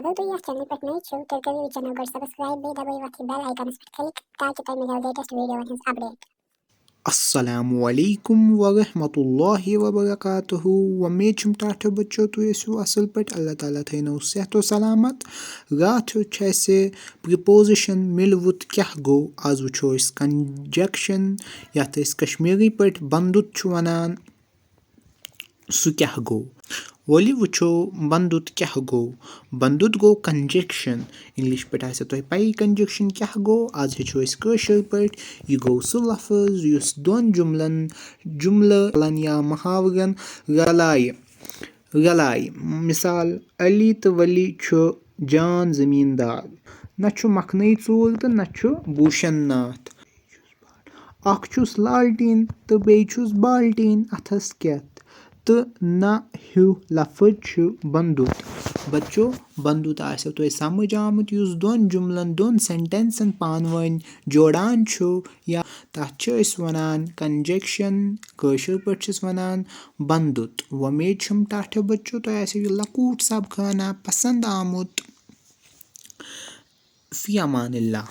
अगर तुम यह चैनल पर नए छो तो कभी चैनल को सब्सक्राइब भी दबाई वक्त बेल आइकन पर क्लिक ताकि तुम मेरे latest video update Assalamualaikum warahmatullahi wabarakatuhu. Uम्मीद छुमटाठो बच्चों तो येसु असल पट अल्लाह ताला थैनो सेहतो सलामत राठो छेसे प्रीपोजिशन मिलवुत क्या गो आज वुचो इस कंजक्शन यात इस कश्मीरी पट बंदुत छु वनान सु क्या गो वोली वुचो बंदुत क्या गो बंदुत गो कंजक्शन इंग्लिश पट आसे तो पाई कंजक्शन क्या गो आज हेचो इस कशर पट यह गो सु लफ्ज युस दोन जुमलन या मुहावरन रलाय मिसाल अली तो वली छु जान जमींदार न छु मखनई चूल तो न छु भूषण नाथ अख छुस लालटीन तो बे छुस बाल्टीन अथस केत तो ना हु लफ्ज छु बंदुत बच्चों बंदुत आसे तो समझ आमुत युस दोन जुमलन दोन सेंटेंसन पानवन जोड़ान छु या तथ छु अस वनान कंजक्शन कशर पट छस वनान बंदुत उम्मीद छुम टाठो बच्चों तो ऐसे लकूट सब खाना पसंद आमुत फी अमानिल्लाह।